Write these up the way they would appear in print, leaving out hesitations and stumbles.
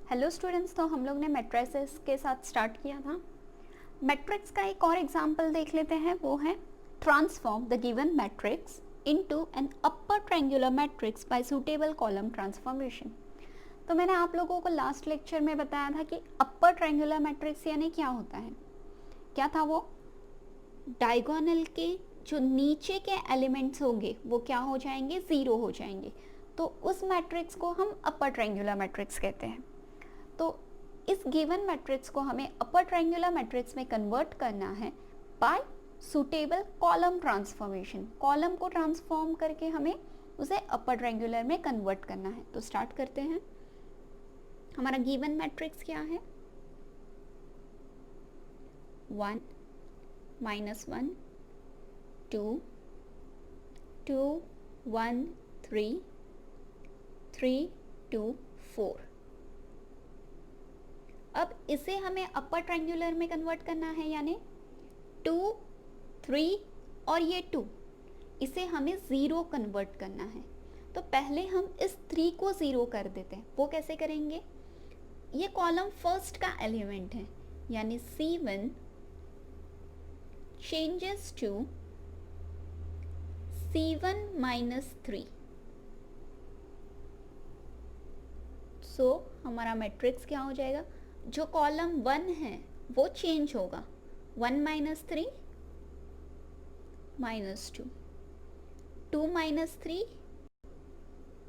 Hello students, तो हम लोग ने मैट्रिसेस के साथ स्टार्ट किया था। मैट्रिक्स का एक और एग्जांपल देख लेते हैं, वो है transform the given matrix into an upper triangular matrix bye suitable column transformation. तो मैंने आप लोगों को लास्ट लेक्चर में बताया था कि अपर ट्रायंगुलर मैट्रिक्स यानी क्या होता है। क्या था वो? डायगोनल के जो नीचे के एलिमेंट्स होंगे वो क्या हो जाएंगे? ज़ीरो हो जाएंगे। तो उस मैट्रिक्स को हम अपर ट्रायंगुलर मैट्रिक्स कहते हैं। तो इस गिवन मैट्रिक्स को हमें अपर ट्रायंगुलर मैट्रिक्स में कन्वर्ट करना है by suitable column transformation. Column को ट्रांसफॉर्म करके हमें उसे अपर ट्रायंगुलर में कन्वर्ट करना है। तो स्टार्ट करते हैं। हमारा गिवन मैट्रिक्स क्या है? 1 -1 2 2 1 3 3 2 4। अब इसे हमें अपर ट्रायंगुलर में कन्वर्ट करना है, यानी 2 3 और ये 2, इसे हमें ज़ीरो कन्वर्ट करना है। तो पहले हम इस 3 को ज़ीरो कर देते हैं। वो कैसे करेंगे? ये कॉलम फर्स्ट का एलिमेंट है, यानी C1 चेंजेस टू C1 -3। सो हमारा मैट्रिक्स क्या हो जाएगा? जो कॉलम 1 है वो चेंज होगा, 1 -3 -2 2 -3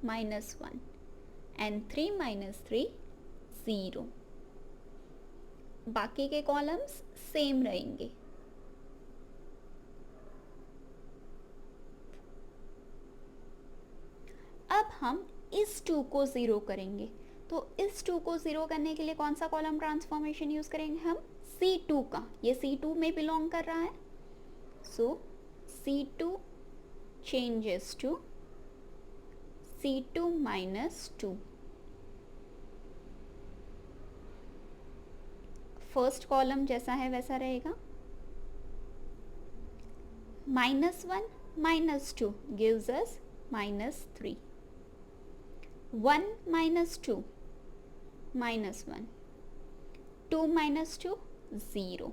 -1 एंड 3 -3 0। बाकी के कॉलम्स सेम रहेंगे। अब हम इस 2 को ज़ीरो करेंगे। तो इस 2 को ज़ीरो करने के लिए कौन सा कॉलम ट्रांसफॉर्मेशन यूज़ करेंगे हम? C2 का। ये C2 में बिलोंग कर रहा है। So C2 changes to C2 -2। First column जैसा है वैसा रहेगा। -1 -2 गिव्स अस -3। 1 -2 -1 2 -2 0।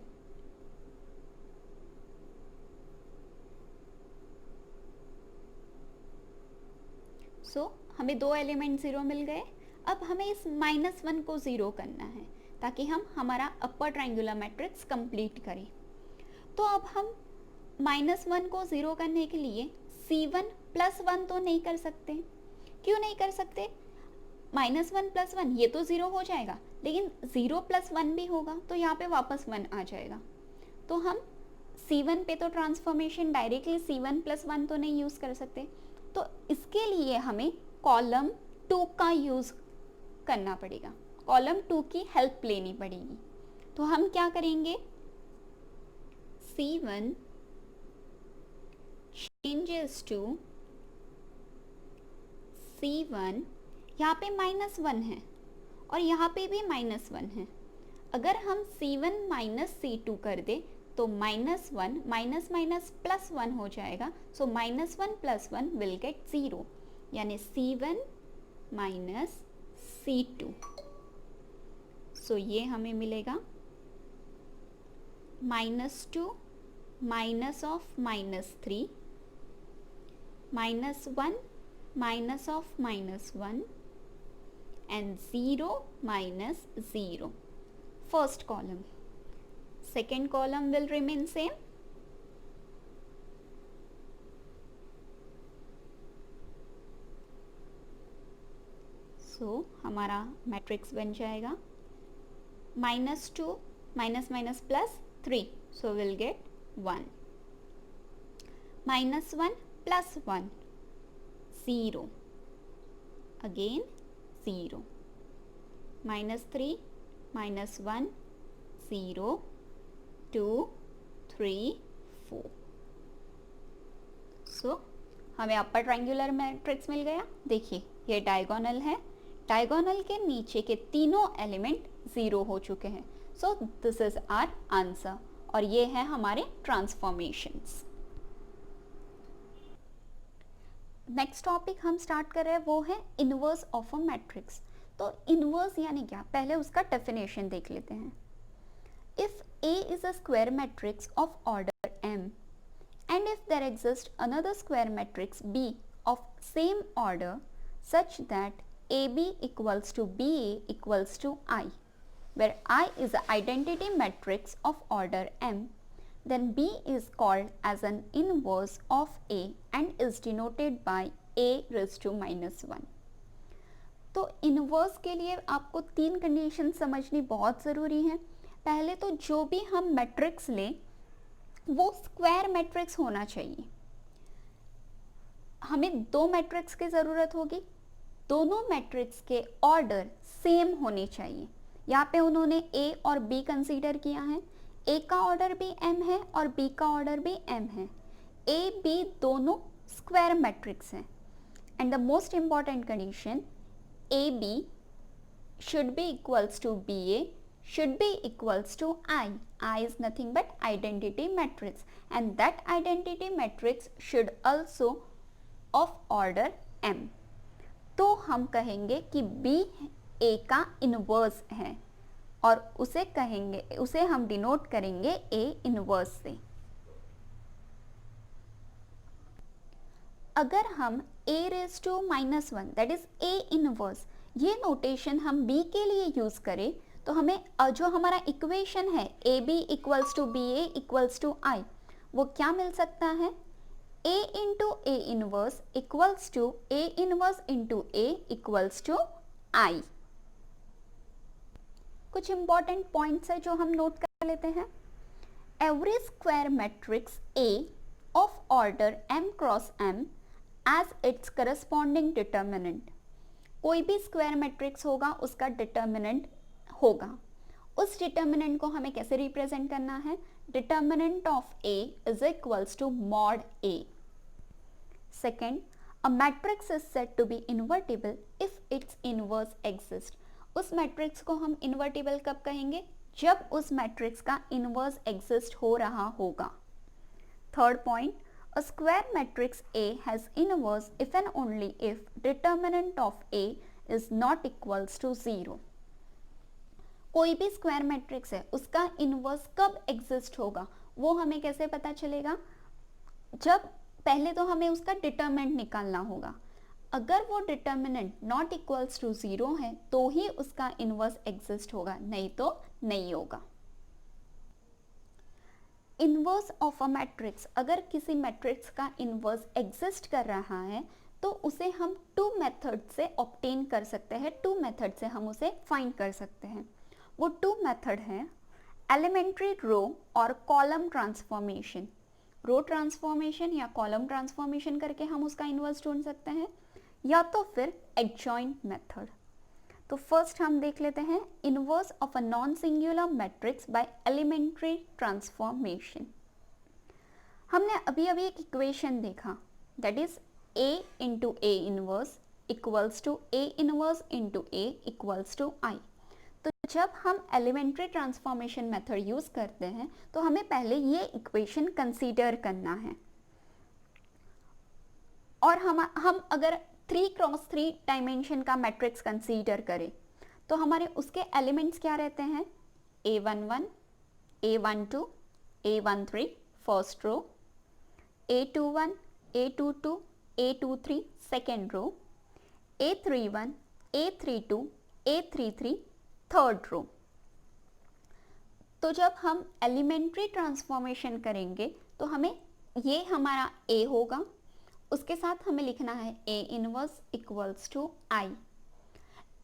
सो हमें दो एलिमेंट ज़ीरो मिल गए। अब हमें इस -1 को ज़ीरो करना है ताकि हम हमारा अपर ट्रायंगुलर मैट्रिक्स कंप्लीट करें। तो अब हम -1 को ज़ीरो करने के लिए C1 +1 तो नहीं कर सकते। क्यों नहीं कर सकते? -1 +1 ये तो ज़ीरो हो जाएगा, लेकिन 0 + 1 भी होगा तो यहाँ पे वापस 1 आ जाएगा। तो हम C1 पे तो ट्रांसफॉर्मेशन डायरेक्टली C1 + 1 तो नहीं यूज़ कर सकते। तो इसके लिए हमें कॉलम 2 का यूज़ करना पड़ेगा, कॉलम 2 की हेल्प लेनी पड़ेगी। तो हम क्या करेंगे? C1 चेंजेस टू C1, यहाँ पे -1 है और यहाँ पे भी -1 है। अगर हम C1 -C2 कर दे तो -1 माइनस माइनस +1 हो जाएगा। सो -1 + 1 विल गेट 0, यानी C1 -C2। सो ये हमें मिलेगा -2 -3 -1 -1 and 0 -0। First column. Second column will remain same. So हमारा मैट्रिक्स बन जाएगा -2 +3, so we'll get 1 -1 + 1 0, again 0 -3 -1 0 2 3 4। सो हमें अपर ट्रायंगुलर मैट्रिक्स मिल गया। देखिए ये डायगोनल है, डायगोनल के नीचे के तीनों एलिमेंट ज़ीरो हो चुके हैं। So this is our answer और ये है हमारे ट्रांसफॉर्मेशंस। नेक्स्ट टॉपिक हम स्टार्ट कर रहे हैं वो है इनवर्स ऑफ अ मैट्रिक्स। तो इनवर्स यानी क्या, पहले उसका डेफिनेशन देख लेते हैं. If A is a square matrix of order m and if there exists another square matrix B of same order such that AB equals to BA equals to I, where I is an identity matrix of order m, then B is called as an inverse of A and is denoted by A raised to -1. तो inverse के लिए आपको 3 condition समझनी बहुत ज़रूरी है. पहले तो जो भी हम मैट्रिक्स लें वो स्क्वायर मैट्रिक्स होना चाहिए. हमें 2 मैट्रिक्स की ज़रूरत होगी, दोनों मैट्रिक्स के ऑर्डर सेम होने चाहिए. यहाँ पे उन्होंने A और B कंसीडर किया है. A का ऑर्डर भी m है और B का ऑर्डर भी m है. A B दोनों स्क्वायर मैट्रिक्स हैं. And the most important condition, AB should be equals to BA should be equals to I. I is nothing but identity matrix and that identity matrix should also of order m. तो हम कहेंगे कि B A का inverse है और उसे हम denote करेंगे A इनवर्स से. अगर हम A raised to -1 that is A inverse ये नोटेशन हम B के लिए यूज करें तो हमें जो हमारा इक्वेशन है AB equals to BA equals to I, वो क्या मिल सकता है, A into A inverse equals to A inverse into A equals to I. कुछ इंपॉर्टेंट पॉइंट्स है जो हम नोट कर लेते हैं. Every square matrix A of order m cross m as its corresponding determinant. कोई भी स्क्वायर मैट्रिक्स होगा उसका डिटर्मिनेंट होगा. उस डिटर्मिनेंट को हमें कैसे रिप्रेजेंट करना है, determinant of A is equals to mod A. Second, a matrix is said to be invertible if its inverse exist. उस मैट्रिक्स को हम इन्वर्टिबल कब कहेंगे, जब उस मैट्रिक्स का इनवर्स एग्जिस्ट हो रहा होगा. Third point, a square matrix A has inverse if and only if determinant of A is not equals to 0. कोई भी स्क्वायर मैट्रिक्स है उसका इनवर्स कब एग्जिस्ट होगा वो हमें कैसे पता चलेगा, जब पहले तो हमें उसका डिटर्मिनेंट निकालना होगा. अगर वो डिटर्मिनेंट नॉट इक्वल्स टू 0 है तो ही उसका इनवर्स एग्जिस्ट होगा, नहीं तो नहीं होगा. इनवर्स ऑफ अ मैट्रिक्स, अगर किसी मैट्रिक्स का इनवर्स एग्जिस्ट कर रहा है तो उसे हम 2 मेथड से ऑब्टेन कर सकते हैं, 2 मेथड से हम उसे फाइंड कर सकते हैं. वो 2 मेथड हैं एलिमेंट्री रो और कॉलम ट्रांसफॉर्मेशन. रो ट्रांसफॉर्मेशन या कॉलम ट्रांसफॉर्मेशन करके हम उसका इनवर्स ढूंढ सकते हैं, या तो फिर एडजॉइंट मेथड. तो फर्स्ट हम देख लेते हैं inverse of a non singular matrix by elementary transformation. हमने अभी एक इक्वेशन देखा that is A into A inverse equals to A inverse into A equals to I. तो जब हम एलिमेंट्री ट्रांसफॉर्मेशन मेथड यूज करते हैं तो हमें पहले ये इक्वेशन कंसीडर करना है. और हम अगर 3x3 डायमेंशन का मैट्रिक्स कंसीडर करें तो हमारे उसके एलिमेंट्स क्या रहते हैं, A11, A12, A13 first row, A21, A22, A23 second row, A31, A32, A33 third row. तो जब हम एलिमेंट्री ट्रांसफॉर्मेशन करेंगे तो हमें ये हमारा A होगा, उसके साथ हमें लिखना है A inverse equals to I.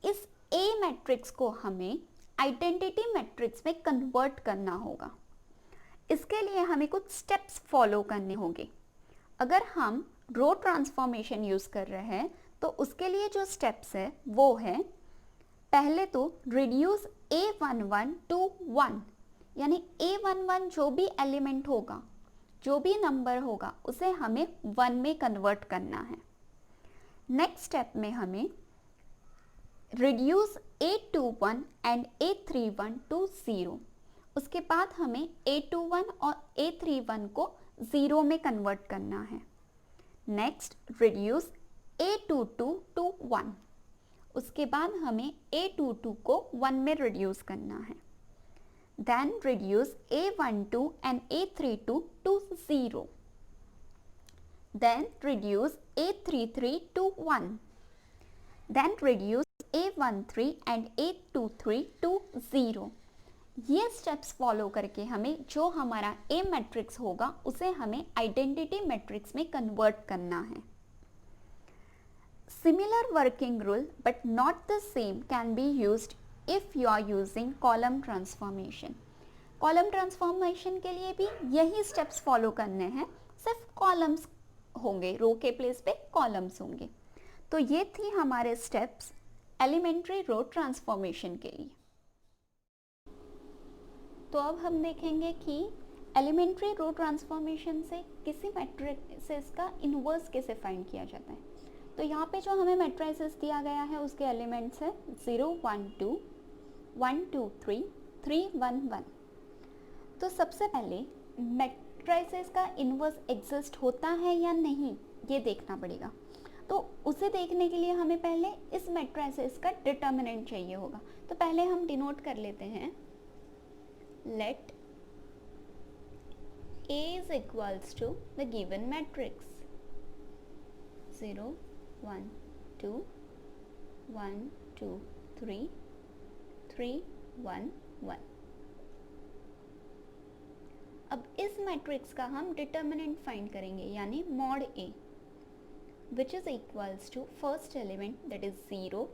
इस A मैट्रिक्स को हमें आइडेंटिटी मैट्रिक्स में कन्वर्ट करना होगा. इसके लिए हमें कुछ स्टेप्स फॉलो करने होंगे. अगर हम रो ट्रांसफॉर्मेशन यूज कर रहे हैं तो उसके लिए जो स्टेप्स है वो है, पहले तो रिड्यूस A11 टू 1, यानी A11 जो भी एलिमेंट होगा, जो भी नंबर होगा उसे हमें 1 में कन्वर्ट करना है. नेक्स्ट स्टेप में हमें reduce A21 and A31 to 0. उसके बाद हमें A21 और A31 को 0 में कन्वर्ट करना है. Next reduce A22 to 1. उसके बाद हमें A22 को 1 में रिड्यूस करना है. Then reduce A12 and A32 to 0. Then reduce A33 to 1. Then reduce A13 and A23 to 0. ये स्टेप्स फॉलो करके हमें जो हमारा A मैट्रिक्स होगा उसे हमें आइडेंटिटी मैट्रिक्स में कन्वर्ट करना है. Similar working rule but not the same can be used if you are using column transformation. Column transformation के लिए भी यही स्टेप्स फॉलो करने हैं, सिर्फ कॉलम्स होंगे, रो के प्लेस पे कॉलम्स होंगे. तो ये थी हमारे स्टेप्स एलिमेंट्री रो ट्रांसफॉर्मेशन के लिए. तो अब हम देखेंगे कि एलिमेंट्री रो ट्रांसफॉर्मेशन से किसी मैट्रिसेस का इनवर्स कैसे फाइंड किया जाता है. तो यहाँ पे जो हमें मैट्रिसेस दिया गया है उसके एलिमेंट्स है 0 1 2 1 2 3 3 1 1. तो सबसे पहले मैट्रिसेस का इनवर्स एग्जिस्ट होता है या नहीं ये देखना पड़ेगा. तो उसे देखने के लिए हमें पहले इस मैट्रिसेस का डिटर्मिनेंट चाहिए होगा. तो पहले हम डिनोट कर लेते हैं, late A is equals to the given matrix 0 1 2 1 2 3 3 1 1. अब इस मैट्रिक्स का हम डिटर्मिनेंट फाइंड करेंगे, यानी mod A, which is equals to first element that is 0.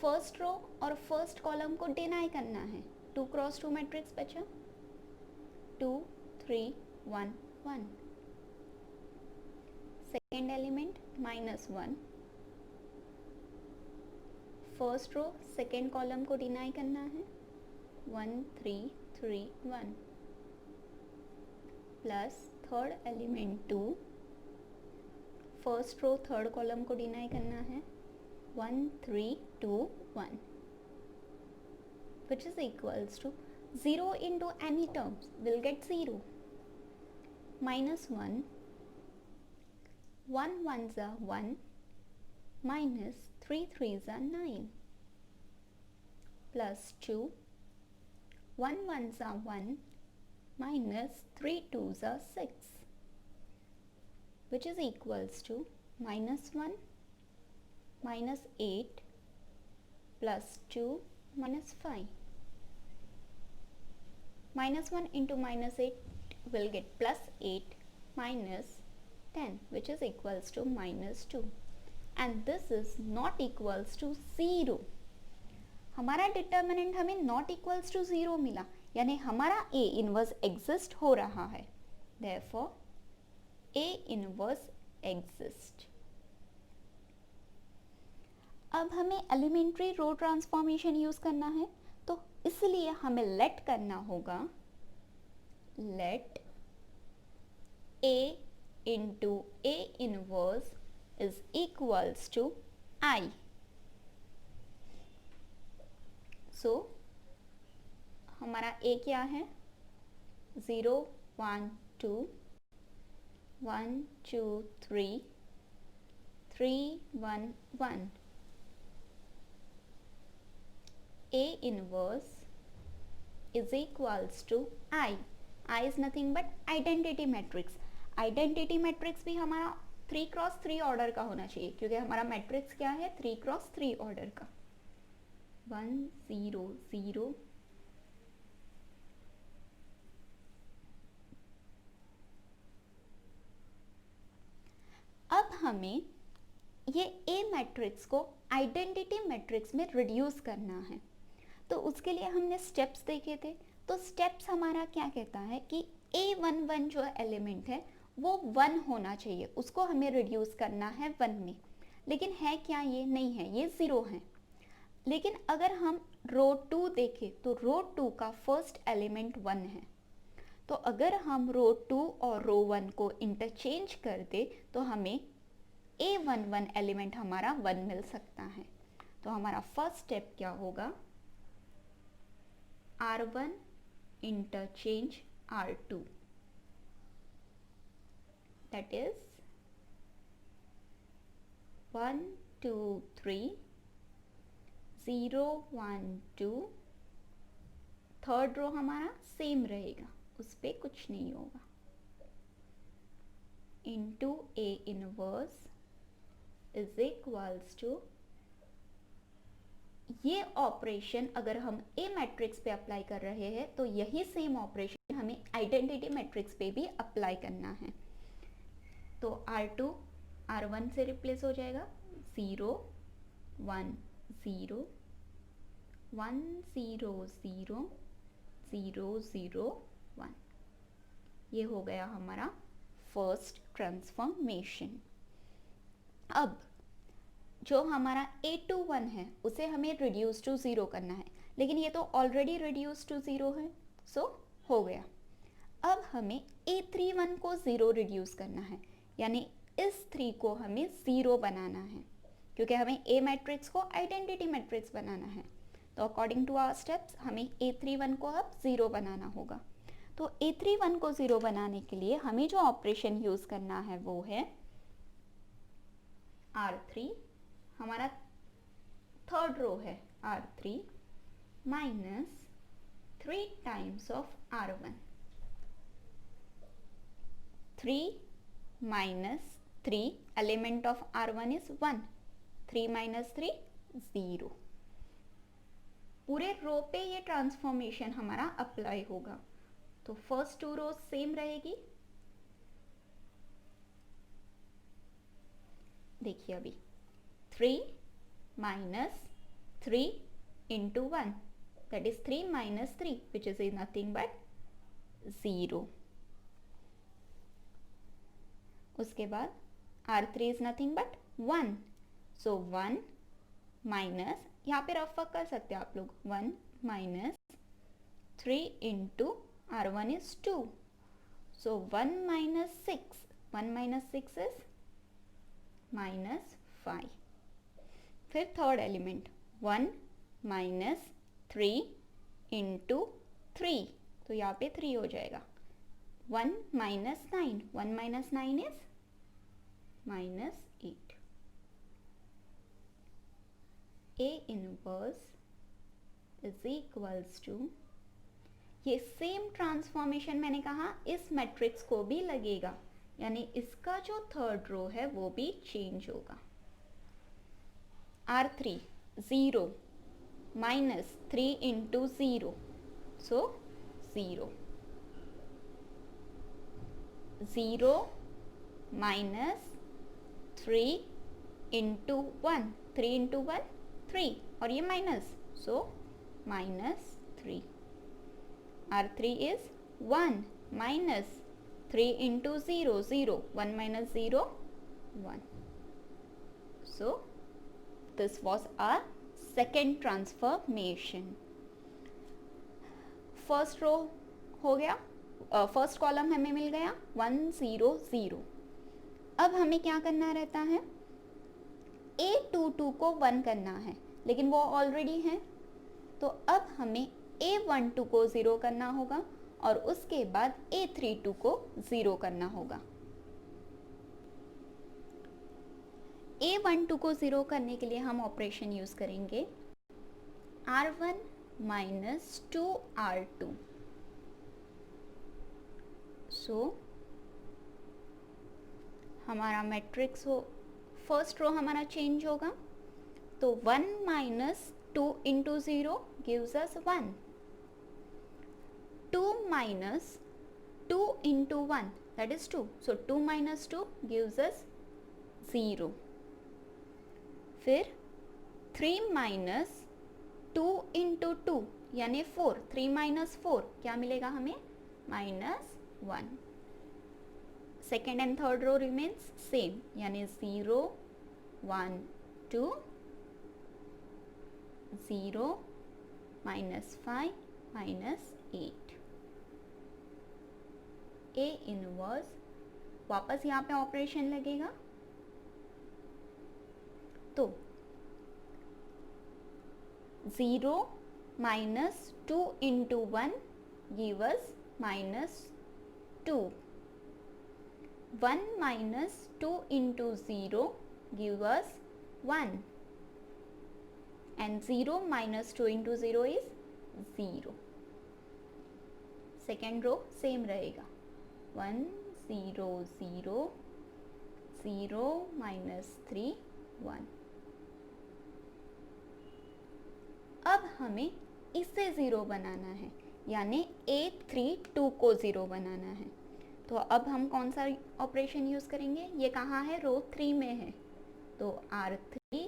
First row और फर्स्ट कॉलम को डिनाई करना है. 2 क्रॉस 2 मैट्रिक्स बचा 2 3 1 1. Second element -1. First row second column को डिनाई करना है 1 3 3 1 plus third element 2. First row third column को deny करना है 1 3 2 1 which is equals to 0 into any terms will get 0. -1 1 1s are 1 minus 3 3s are 9 plus 2 1 1s are 1 minus 3 2s are 6 which is equals to -1 minus 8 plus 2 minus 5. -1 into -8 will get +8 minus 10 which is equals to -2 and this is not equals to 0. हमारा determinant हमें not equals to 0 मिला, यानी हमारा A inverse exist हो रहा है. Therefore A inverse exist. अब हमें एलिमेंट्री रो ट्रांसफॉर्मेशन यूज करना है, तो इसलिए हमें लेट करना होगा, let A into A inverse is equals to I. So हमारा A क्या है 0 1 2 1 2 3 3 1 1. A inverse is equals to I. I is nothing but identity matrix. Identity matrix भी हमारा 3 क्रॉस 3 ऑर्डर का होना चाहिए, क्योंकि हमारा मैट्रिक्स क्या है 3 क्रॉस 3 ऑर्डर का. 1 0 0 अब हमें ये A मैट्रिक्स को आइडेंटिटी मैट्रिक्स में रिड्यूस करना है. तो उसके लिए हमने स्टेप्स देखे थे. तो स्टेप्स हमारा क्या कहता है कि A11 जो एलिमेंट है वो 1 होना चाहिए, उसको हमें रिड्यूस करना है 1 में. लेकिन है क्या, ये नहीं है, ये 0 है. लेकिन अगर हम रो 2 देखें तो रो 2 का फर्स्ट एलिमेंट 1 है. तो अगर हम रो 2 और रो 1 को इंटरचेंज कर दे तो हमें A11 एलिमेंट हमारा 1 मिल सकता है. तो हमारा फर्स्ट स्टेप क्या होगा, R1 interchange R2, that is 1 2 3, 0 1 2, third row हमारा सेम रहेगा, उस पर कुछ नहीं होगा, into A inverse is equals to, ये ऑपरेशन अगर हम ए मैट्रिक्स पे अप्लाई कर रहे हैं तो यही सेम ऑपरेशन हमें आइडेंटिटी मैट्रिक्स पे भी अप्लाई करना है। तो R2 R1 से रिप्लेस हो जाएगा, 0 1 0 1 0 0 0 0 1, ये हो गया हमारा फर्स्ट ट्रांसफॉर्मेशन। अब जो हमारा A21 है उसे हमें रिड्यूस टू 0 करना है, लेकिन ये तो ऑलरेडी रिड्यूस टू 0 है, सो हो गया। अब हमें A31 को 0 रिड्यूस करना है, यानी इस 3 को हमें 0 बनाना है, क्योंकि हमें A मैट्रिक्स को आइडेंटिटी मैट्रिक्स बनाना है। तो अकॉर्डिंग टू आवर स्टेप्स हमें A31 को अब 0 बनाना होगा। तो A31 को 0 बनाने के लिए हमें जो ऑपरेशन यूज़ करना है वो है R3, हमारा थर्ड रो है R3 minus 3 times of R1, 3 minus 3, element of R1 is 1, 3 minus 3 0, पूरे रो पे ये ट्रांसफॉर्मेशन हमारा अप्लाई होगा। तो फर्स्ट 2 रो सेम रहेगी, देखिए अभी 3 minus 3 into 1, that is 3 minus 3, which is nothing but 0. उसके बाद R3 is nothing but 1, so 1 minus, यहाँ पे रफ वर्क कर सकते हैं आप लोग, 1 minus 3 into R1 is 2, so 1 minus 6, 1 minus 6 is minus 5। फिर थर्ड एलिमेंट 1 माइनस 3 इंटू 3, तो यहाँ पे 3 हो जाएगा, 1 minus 9, 1 minus 9 is minus 8। A inverse is equals to, ये सेम ट्रांसफॉर्मेशन मैंने कहा इस मैट्रिक्स को भी लगेगा, यानी इसका जो थर्ड रो है वो भी चेंज होगा। R3 0 minus 3 into 0, so 0, 0 minus 3 into 1, 3 into 1 3, और ये minus, so minus 3। R3 is 1 minus 3 into 0 0, 1 minus 0 1, so this was our second transformation। First row हो गया, फर्स्ट कॉलम हमें मिल गया 1 0 0। अब हमें क्या करना रहता है, A22 को 1 करना है, लेकिन वो ऑलरेडी है, तो अब हमें A12 को 0 करना होगा और उसके बाद A32 को 0 करना होगा। A12 को 0 करने के लिए हम ऑपरेशन यूज़ करेंगे R1 माइनस 2 R2, सो हमारा मैट्रिक्स हो, फर्स्ट रो हमारा चेंज होगा, तो 1 minus 2 into 0 gives us 1, 2 minus 2 into 1 that is 2, so 2 minus 2 gives us 0। फिर 3 माइनस 2 इंटू 2 यानी 4, 3 माइनस 4 क्या मिलेगा हमें, minus 1। Second and third row remains same, यानी 0 1 2 0 माइनस 5 माइनस 8। ए इनवर्स, वापस यहाँ पे ऑपरेशन लगेगा, तो 0 minus 2 into 1 give us minus 2, 1 minus 2 into 0 give us 1 and 0 minus 2 into 0 is 0. Second row same रहेगा 1 0 0 0 minus 3 1. अब हमें इससे 0 बनाना है, यानी A32 को 0 बनाना है. तो अब हम कौन सा ऑपरेशन यूज़ करेंगे? ये कहाँ है? रो 3 में है, तो R3,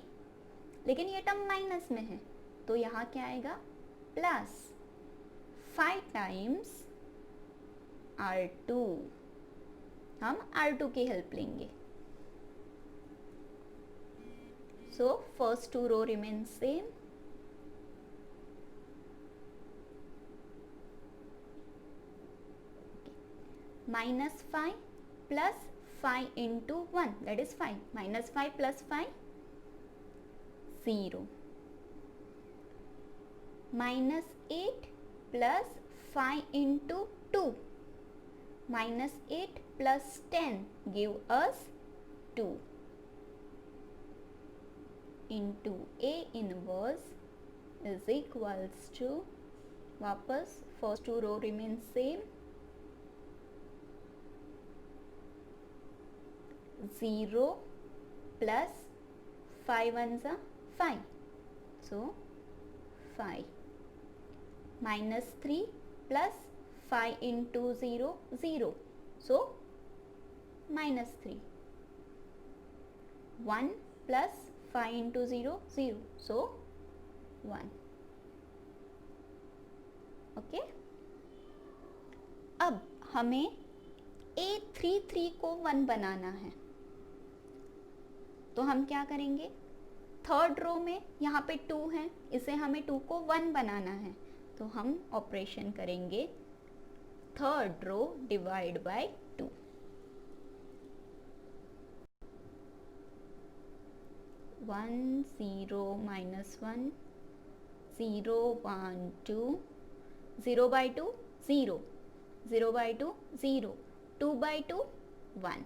लेकिन ये टर्म माइनस में है, तो यहाँ क्या आएगा? Plus 5 times R2. हम R2 की हेल्प लेंगे. So first two row remains same. minus 5 plus 5 into 1, that is 5. Minus 5 plus 5, 0. Minus 8 plus 5 into 2. Minus 8 plus 10 give us 2. Into A inverse is equals to, वापस first two row remains same. 0 plus 5 ones are 5, so 5. Minus 3 plus 5 into 0 0, so minus 3. 1 plus 5 into 0 0, so 1. Okay. अब हमें A33 को 1 बनाना है, तो हम क्या करेंगे? Third row में यहाँ पे 2 है, इसे हमें 2 को 1 बनाना है, तो हम ऑपरेशन करेंगे third row divide by 2. 1 0 minus 1 0 1 2 0 by 2 0 0 by 2 0 2 by 2 1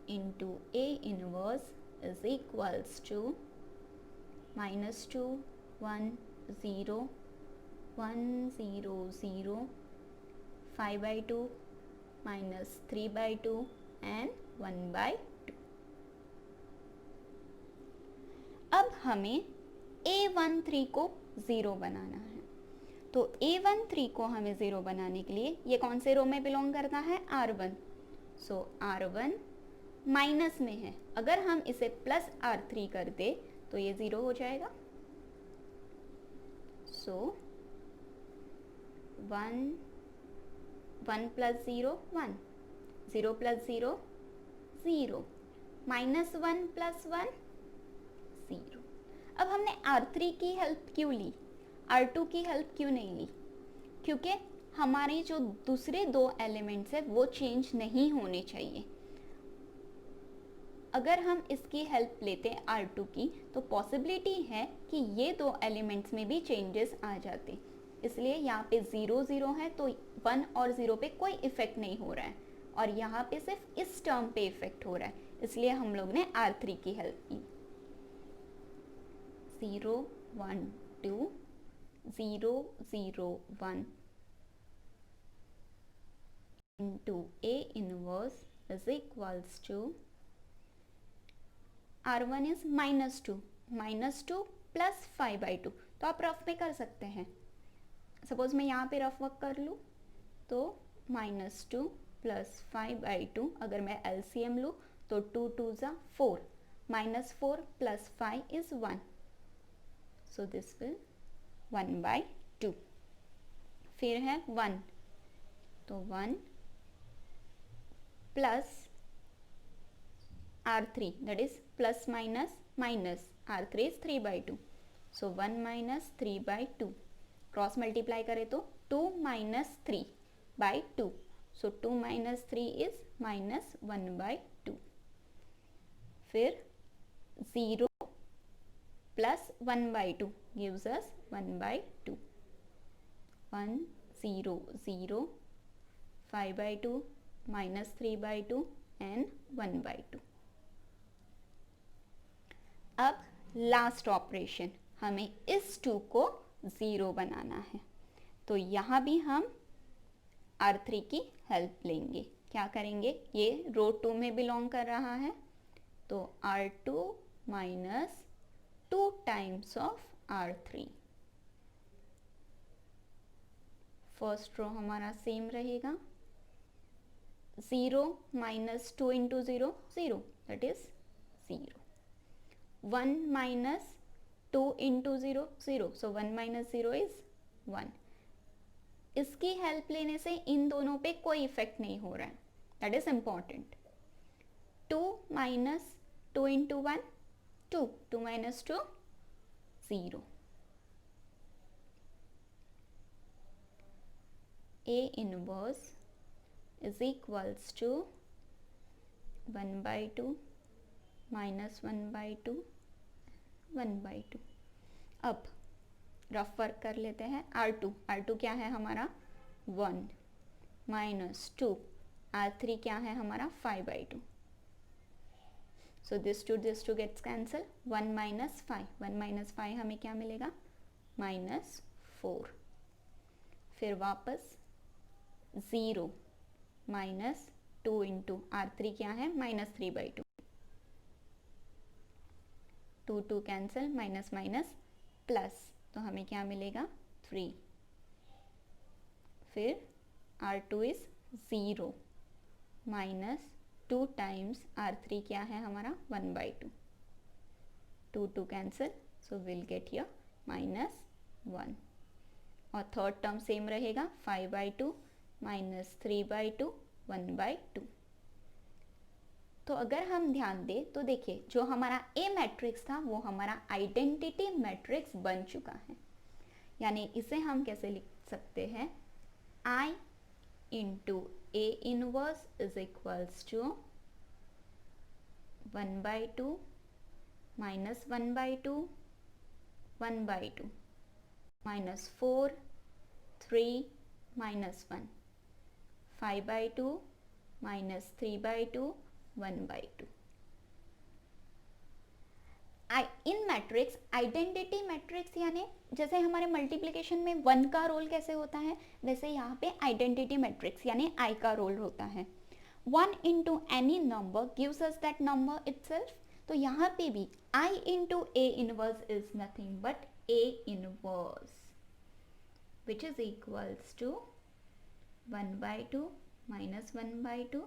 into A inverse is equals to minus 2 1 0 1 0 0 5 by 2 minus 3 by 2 and 1 by 2. अब हमें A13 को 0 बनाना है, तो A13 को हमें 0 बनाने के लिए ये कौन से रो में बिलोंग करता है? R1. सो R1 माइनस में है, अगर हम इसे प्लस R3 कर दे तो ये 0 हो जाएगा. सो 1 प्लस 0 1, 0 प्लस 0 0, माइनस 1 प्लस 1 0. अब हमने R3 की हेल्प क्यों ली, R2 की हेल्प क्यों नहीं ली? क्योंकि हमारे जो दूसरे दो एलिमेंट्स है वो चेंज नहीं होने चाहिए. अगर हम इसकी हेल्प लेते हैं R2 की, तो पॉसिबिलिटी है कि ये दो एलिमेंट्स में भी चेंजेस आ जाते, इसलिए यहाँ पे 0 0 है, तो 1 और 0 पे कोई इफेक्ट नहीं हो रहा है, और यहाँ पे सिर्फ इस टर्म पे इफेक्ट हो रहा है, इसलिए हम लोग ने R3 की हेल्प की. 0 1 2 0 0 1 into A inverse is equals to R1 is minus 2 plus 5 by 2. तो आप रफ में कर सकते हैं. सपोज मैं यहाँ पे रफ वर्क कर लूँ तो minus 2 plus 5 by 2, अगर मैं LCM लूँ तो 2 2 जा 4, minus 4 plus 5 is 1, so this will 1 by 2. फिर है 1, तो 1 plus R3, that is plus minus R3 is 3 by 2, so 1 minus 3 by 2. Cross multiply करें तो 2 minus 3 by 2, so 2 minus 3 is minus 1 by 2. फिर 0 plus 1 by 2 gives us 1 by 2. 1 0 0 5 by 2 minus 3 by 2 and 1 by 2. अब last operation, हमें इस 2 को 0 बनाना है, तो यहाँ भी हम R3 की हेल्प लेंगे। क्या करेंगे, ये रो 2 में बिलोंग कर रहा है, तो R2 minus 2 times of R3। First row हमारा सेम रहेगा, 0 minus 2 into 0 0, that is 0। 1 minus 2 into 0 0, so 1 minus 0 is 1। इसकी हेल्प लेने से इन दोनों पे कोई इफेक्ट नहीं हो रहा है, that is important. 2 minus 2 into 1 2, 2 minus 2 0। A inverse is equals to 1 by 2 minus 1 by 2 1 by 2। अब रफ वर्क कर लेते हैं। R2 क्या है हमारा 1 माइनस 2, R3 क्या है हमारा 5 by 2। So this two gets cancel, 1 minus 5 हमें क्या मिलेगा -4। फिर वापस 0 माइनस 2 इंटू R3 क्या है -3 by 2, 2 cancel, minus minus plus, तो हमें क्या मिलेगा 3। फिर R2 is 0 minus 2 times R3 क्या है हमारा 1 by 2, 2 cancel, so will get here -1। और थर्ड टर्म सेम रहेगा, 5 by 2 माइनस 3 by 2 1 by 2। तो अगर हम ध्यान दें तो देखिए, जो हमारा ए मैट्रिक्स था वो हमारा आइडेंटिटी मैट्रिक्स बन चुका है। यानी इसे हम कैसे लिख सकते हैं, I into A inverse is equals to 1 by 2 minus 1 by 2 1 by 2 minus 4 3 minus 1 5 by 2 minus 3 by 2 1 by 2। In matrix identity matrix, यानी जैसे हमारे मल्टीप्लिकेशन में 1 का रोल कैसे होता है, वैसे यहाँ पे आइडेंटिटी मैट्रिक्स यानी I का रोल होता है। 1 into any number gives us that number itself. तो यहाँ पे भी I into A inverse is nothing but A inverse which is equals to 1 by 2 minus 1 by 2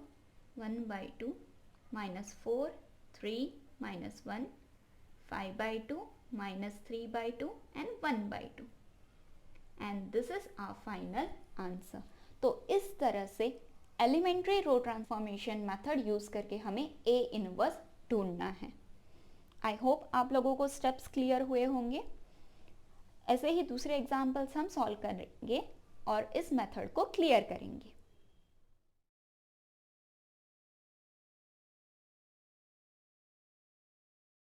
1 by 2 minus 4 3 minus 1 5 by 2 minus 3 by 2 and 1 by 2, and this is our final answer। तो इस तरह से elementary row transformation method use करके हमें A inverse ढूंढना है। I hope आप लोगों को स्टेप्स क्लियर हुए होंगे। ऐसे ही दूसरे एग्जाम्पल्स हम सॉल्व करेंगे और इस मेथड को क्लियर करेंगे।